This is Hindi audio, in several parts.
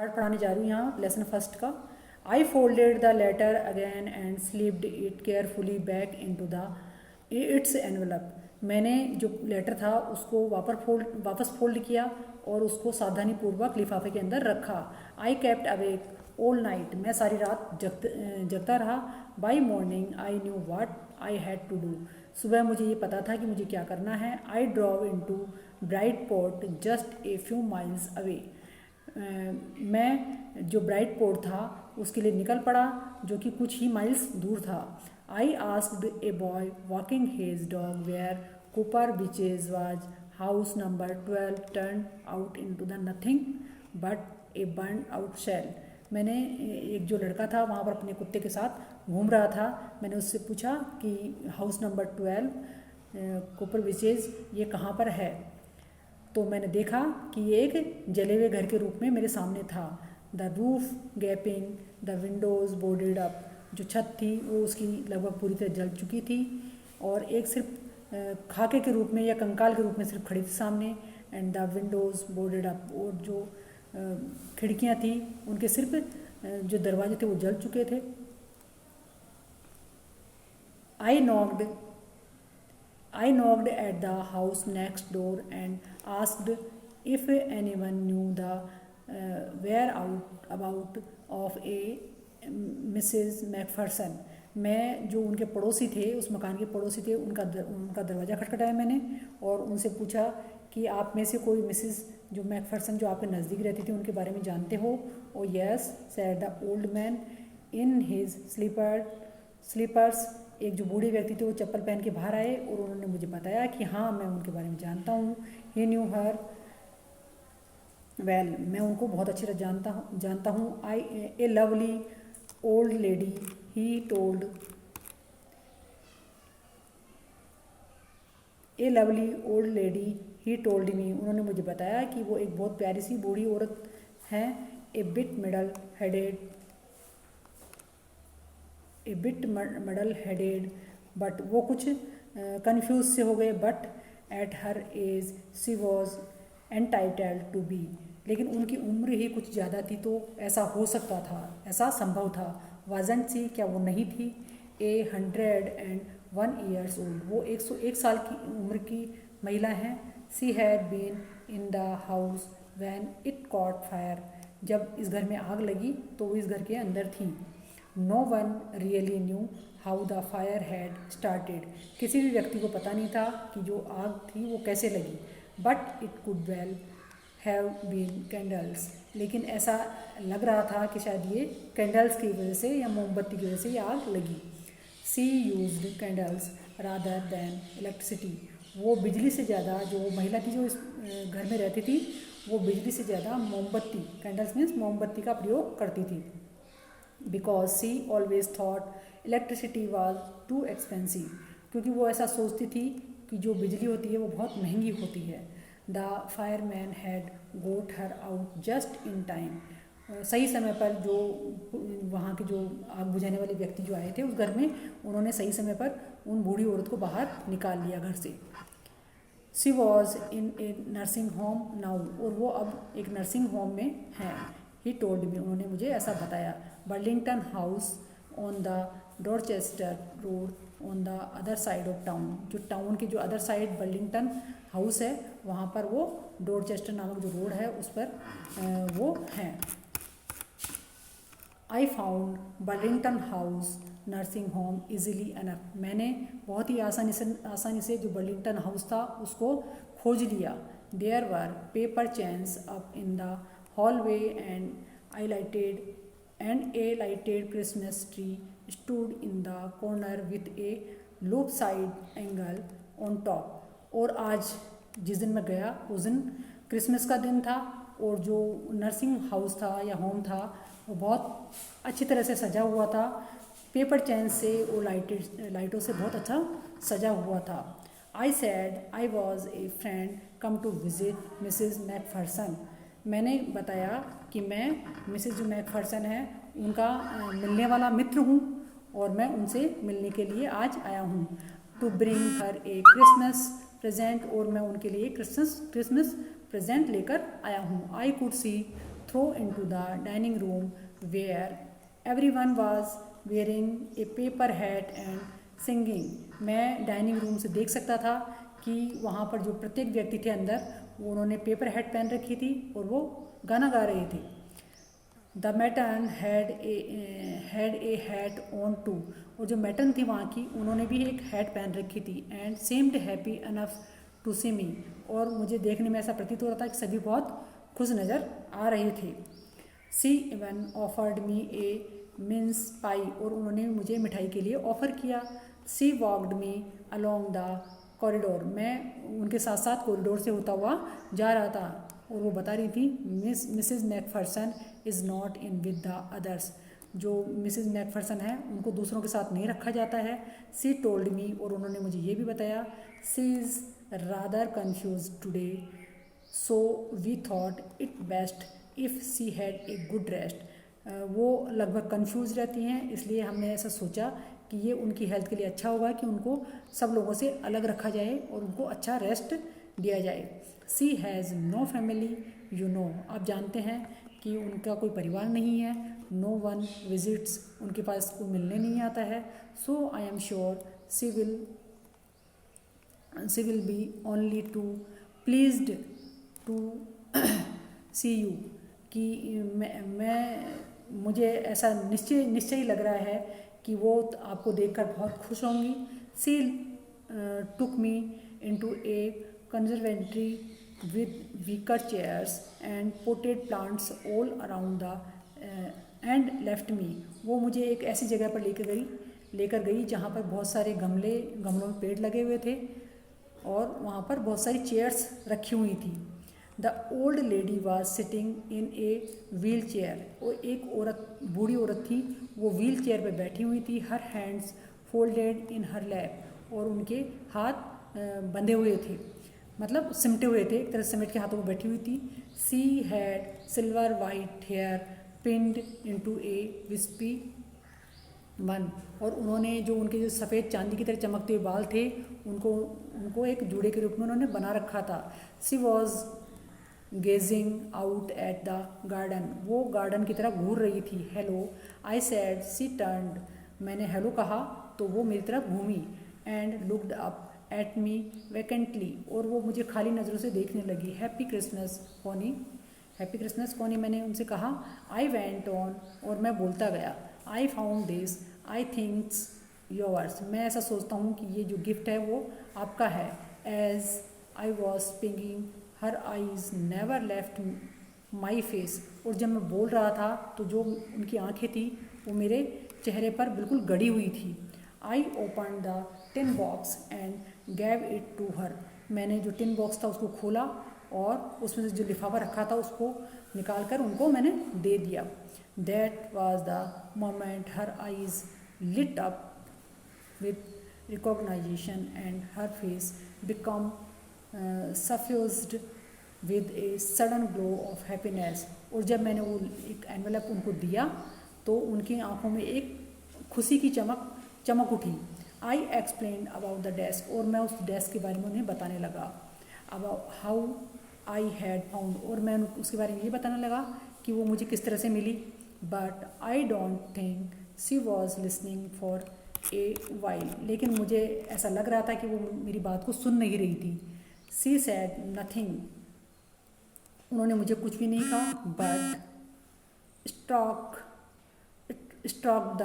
पार्ट पढ़ाने जा रही हूँ यहाँ लेसन फर्स्ट का। I folded the letter again and slipped it carefully back into the its envelope. मैंने जो लेटर था उसको वापस फोल्ड किया और उसको सावधानीपूर्वक लिफाफे के अंदर रखा। I kept awake all night. मैं सारी रात जगता रहा। By morning I knew what I had to do. सुबह मुझे ये पता था कि मुझे क्या करना है। I drove into Brightport just a few miles away. मैं जो ब्राइट पोर्ट था उसके लिए निकल पड़ा जो कि कुछ ही माइल्स दूर था। I asked a boy walking his dog where Cooper Beeches was house number 12 turn out into the nothing but a burn out shell. मैंने एक जो लड़का था वहाँ पर अपने कुत्ते के साथ घूम रहा था। मैंने उससे पूछा कि हाउस नंबर 12 कूपर बीचेज ये कहाँ पर है। तो मैंने देखा कि ये एक जले हुए घर के रूप में मेरे सामने था। The roof gapping, the Windows boarded up. जो छत थी वो उसकी लगभग पूरी तरह जल चुकी थी और एक सिर्फ खाके के रूप में या कंकाल के रूप में सिर्फ खड़ी थी सामने। And the Windows boarded up, और जो खिड़कियाँ थी उनके सिर्फ जो दरवाजे थे वो जल चुके थे। I knocked at the house next door and asked if anyone knew the whereabout of a Mrs. Macpherson। मैं जो उनके पड़ोसी थे, उस मकान के पड़ोसी थे, उनका दरवाज़ा खटखटाया मैंने और उनसे पूछा कि आप में से कोई मिसेस जो मैकफरसन जो आपके नज़दीक रहती थी उनके बारे में जानते हो। Oh yes said the old man in his slippers. एक जो बूढ़े व्यक्ति थे वो चप्पल पहन के बाहर आए और उन्होंने मुझे बताया कि हाँ मैं उनके बारे में जानता हूँ। ही न्यू हर वेल, मैं उनको बहुत अच्छी तरह जानता हूँ। I a lovely old lady he told me. उन्होंने मुझे बताया कि वो एक बहुत प्यारी सी बूढ़ी औरत हैं। A bit middle headed, but वो कुछ कंफ्यूज से हो गए। But at her age she was entitled to be. लेकिन उनकी उम्र ही कुछ ज़्यादा थी तो ऐसा हो सकता था, ऐसा संभव था। वाजंट सी, क्या वो नहीं थी। 101 years old, वो 101 साल की उम्र की महिला हैं। She had been in the house when it caught fire. जब इस घर में आग लगी तो वो इस घर के अंदर थी। No one really knew how the fire had started. किसी भी व्यक्ति को पता नहीं था कि जो आग थी वो कैसे लगी। But it could well have been candles. लेकिन ऐसा लग रहा था कि शायद ये कैंडल्स की वजह से या मोमबत्ती की वजह से ये आग लगी। She used candles rather than electricity. वो बिजली से ज़्यादा, जो महिला थी जो इस घर में रहती थी, वो बिजली से ज़्यादा मोमबत्ती, कैंडल्स मीन्स मोमबत्ती का प्रयोग करती थी। Because she always thought electricity was too expensive. क्योंकि वो ऐसा सोचती थी कि जो बिजली होती है वो बहुत महंगी होती है। The fireman had got her out just in time. सही समय पर जो वहाँ के जो आग बुझाने वाले व्यक्ति जो आए थे उस घर में, उन्होंने सही समय पर उन बूढ़ी औरत को बाहर निकाल लिया घर से। She was in A nursing home now, और वो अब एक नर्सिंग होम में है। ही टोल्ड मी, उन्होंने मुझे ऐसा बताया। Burlington house on the Dorchester road on the other side of town. जो टाउन की जो अदर साइड बर्लिंगटन हाउस है वहाँ पर वो डॉर्चेस्टर नामक जो रोड है उस पर वो है। I found Burlington house nursing home easily enough. मैंने बहुत ही आसानी से जो बर्लिंगटन हाउस था उसको खोज लिया। There were paper chains up in the hallway and a lighted Christmas tree stood in the corner with a lopsided angle on top। और आज जिस दिन मैं गया उस दिन क्रिसमस का दिन था और जो नर्सिंग हाउस था या होम था वो बहुत अच्छी तरह से सजा हुआ था। पेपर चैन से और लाइटों से बहुत अच्छा सजा हुआ था। I said I was a friend come to visit Mrs Macpherson. मैंने बताया कि मैं मिसेज जो मैकफरसन है उनका मिलने वाला मित्र हूँ और मैं उनसे मिलने के लिए आज आया हूँ। To bring her a Christmas present, और मैं उनके लिए क्रिसमस प्रेजेंट लेकर आया हूँ। I could see through into the dining room where everyone was wearing a paper hat and singing. मैं डाइनिंग रूम से देख सकता था कि वहाँ पर जो प्रत्येक व्यक्ति थे अंदर, वो उन्होंने पेपर हैट पहन रखी थी और वो गाना गा रहे थे. The matron had a hat on too. और जो मैटर्न थी वहाँ की, उन्होंने भी एक हैट पहन रखी थी. And seemed happy enough to see me. और मुझे देखने में ऐसा प्रतीत हो रहा था कि सभी बहुत खुश नज़र आ रहे थे. She even offered me a mince pie. और उन्होंने मुझे मिठाई के लिए ऑफ़र किया. She walked me along the corridor. मैं उनके साथ साथ कॉरिडोर से होता हुआ जा रहा था और वो बता रही थी Mrs McPherson is not in with the others. जो मिसेस मैकफर्सन है उनको दूसरों के साथ नहीं रखा जाता है. She told me. और उन्होंने मुझे ये भी बताया, she is rather confused today so we thought it best if she had a good rest. वो लगभग कंफ्यूज रहती हैं, इसलिए हमने ऐसा सोचा कि ये उनकी हेल्थ के लिए अच्छा होगा कि उनको सब लोगों से अलग रखा जाए और उनको अच्छा रेस्ट दिया जाए. She has no family you know. आप जानते हैं कि उनका कोई परिवार नहीं है. No one visits. उनके पास कोई मिलने नहीं आता है. So I am sure she will be only too pleased to see you. कि मुझे ऐसा निश्चय ही लग रहा है कि वो आपको देखकर बहुत खुश होंगी. She took me into a conservatory with wicker chairs and potted plants all around the and left me. वो मुझे एक ऐसी जगह पर लेकर गई जहाँ पर बहुत सारे गमलों में पेड़ लगे हुए थे और वहाँ पर बहुत सारी चेयर्स रखी हुई थी. The old lady was sitting in a wheel chair. वो एक बूढ़ी औरत थी, वो व्हील चेयर पर बैठी हुई थी. हर हैंड्स फोल्डेड इन हर लैप. और उनके हाथ बंधे हुए थे, मतलब सिमटे हुए थे, एक तरह से सिमट के हाथों में बैठी हुई थी. She had silver white hair pinned into a wispy one. और उन्होंने जो उनके जो सफ़ेद चांदी की तरह चमकते हुए बाल थे, उनको एक जूड़े के रूप में उन्होंने बना रखा था. She was gazing out at the garden. वो गार्डन की तरफ घूर रही थी. Hello I said. She turned. मैंने हेलो कहा तो वो मेरी तरफ घूमी. And looked up at me vacantly. और वो मुझे खाली नज़रों से देखने लगी. Happy Christmas Connie. Happy Christmas Connie मैंने उनसे कहा. I went on. और मैं बोलता गया. I found this I think's yours. मैं ऐसा सोचता हूँ कि ये जो गिफ्ट है वो आपका है. As I was speaking her eyes never left my face. और जब मैं बोल रहा था तो जो उनकी आंखें थी वो मेरे चेहरे पर बिल्कुल गड़ी हुई थी. I open the tin box and gave it to her. मैंने जो टिन बॉक्स था उसको खोला और उसमें से जो लिफाफा रखा था उसको निकाल कर उनको मैंने दे दिया. That was the moment her eyes lit up with recognition and her face become suffused with a sudden glow of happiness. और जब मैंने वो एक एनवेलप उनको दिया तो उनकी आंखों में एक खुशी की चमक उठी. I explain about the desk. और मैं उस डेस्क के बारे में उन्हें बताने लगा. About how I had found. और मैं उसके बारे में ये बताने लगा कि वो मुझे किस तरह से मिली. But I don't think she was listening for a while. लेकिन मुझे ऐसा लग रहा था कि वो मेरी बात को सुन नहीं रही थी. सी सैड नथिंग. उन्होंने मुझे कुछ भी नहीं कहा. But stroke the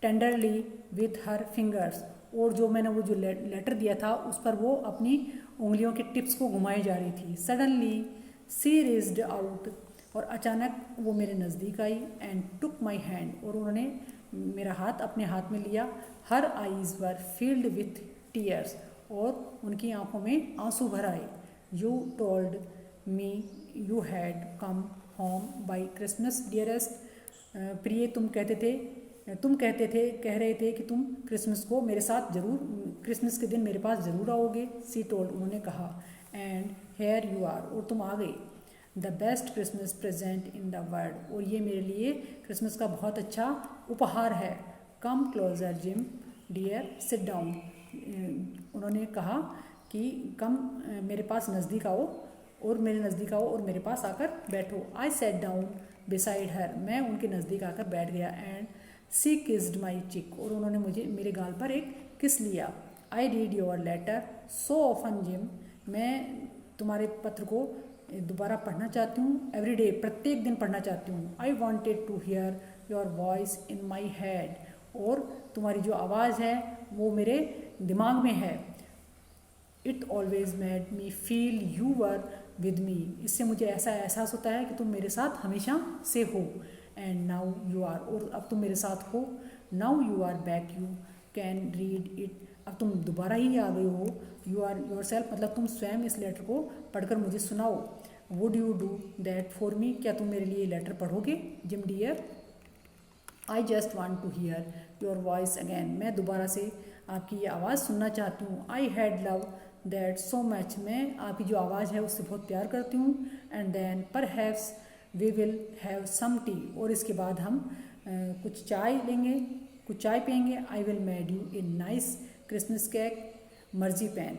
tenderly with her fingers. और जो मैंने वो जो लेटर दिया था उस पर वो अपनी उंगलियों के टिप्स को घुमाई जा रही थी. सडनली सी रेज्ड आउट. और अचानक वो मेरे नज़दीक आई. And took my hand. और उन्होंने मेरा हाथ अपने हाथ में लिया. Her eyes were field with tears. और उनकी आंखों में आंसू भर आए. You told me you had come home by Christmas dearest. प्रिय कह रहे थे कि तुम क्रिसमस को मेरे साथ क्रिसमस के दिन मेरे पास ज़रूर आओगे. She told. उन्होंने कहा. And here you are. और तुम आ गए. The best Christmas present in the world. और ये मेरे लिए क्रिसमस का बहुत अच्छा उपहार है. Come closer Jim dear sit down. उन्होंने कहा कि कम मेरे पास नज़दीक आओ और मेरे नज़दीक आओ और मेरे पास आकर बैठो। आई सेट डाउन बिसाइड हर, मैं उनके नज़दीक आकर बैठ गया। एंड सी किस्ड माई चिक, और उन्होंने मुझे मेरे गाल पर एक किस लिया। I read your letter so often Jim, मैं तुम्हारे पत्र को दोबारा पढ़ना चाहती हूँ। एवरी डे, प्रत्येक दिन पढ़ना चाहती हूँ। I wanted to hear your voice in my head, और तुम्हारी जो आवाज़ है वो मेरे दिमाग में है। It always made me feel you were with me, इससे मुझे ऐसा एहसास होता है कि तुम मेरे साथ हमेशा से हो। एंड नाउ यू आर, और अब तुम मेरे साथ हो। Now you are back, you can read it, अब तुम दोबारा ही आ गए हो। यू आर योर सेल्फ, मतलब तुम स्वयं इस लेटर को पढ़कर मुझे सुनाओ। Would you do that for me, क्या तुम मेरे लिए लेटर पढ़ोगे Jim dear. I just want to hear your voice again, मैं दोबारा से आपकी ये आवाज़ सुनना चाहती हूँ। I had love that so much, मैं आपकी जो आवाज़ है उससे बहुत प्यार करती हूँ। And then perhaps we will have some tea, और इसके बाद हम कुछ चाय लेंगे, कुछ चाय पियेंगे। I will made U a nice Christmas cake मर्जी पैन,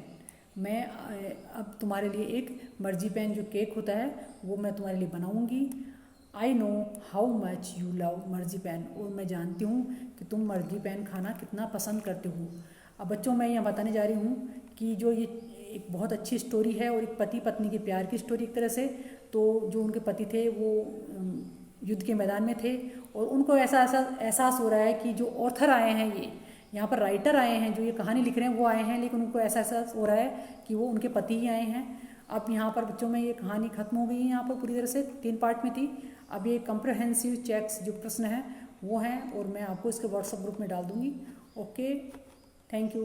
मैं अब तुम्हारे लिए एक मर्जी पैन जो केक होता है वो मैं तुम्हारे लिए बनाऊंगी। I know how much you love मर्जी पैन, और मैं जानती हूँ कि तुम मर्जी पैन खाना कितना पसंद करते हो। अब बच्चों, मैं यहाँ बताने जा रही हूँ कि जो ये एक बहुत अच्छी स्टोरी है और एक पति पत्नी के प्यार की स्टोरी एक तरह से। तो जो उनके पति थे वो युद्ध के मैदान में थे, और उनको ऐसा ऐसा एहसास हो रहा है कि जो ऑथर आए हैं, ये यहाँ पर राइटर आए हैं जो ये कहानी लिख रहे हैं वो आए हैं, लेकिन उनको ऐसा एहसास हो रहा है कि वो उनके पति ही आए हैं। अब यहाँ पर बच्चों में ये कहानी खत्म हो गई है, यहाँ पर पूरी तरह से 3 पार्ट में थी। अब ये कंप्रहेंसिव चेक्स जो प्रश्न हैं वो हैं, और मैं आपको इसके व्हाट्सएप ग्रुप में डाल दूँगी। Okay, thank you.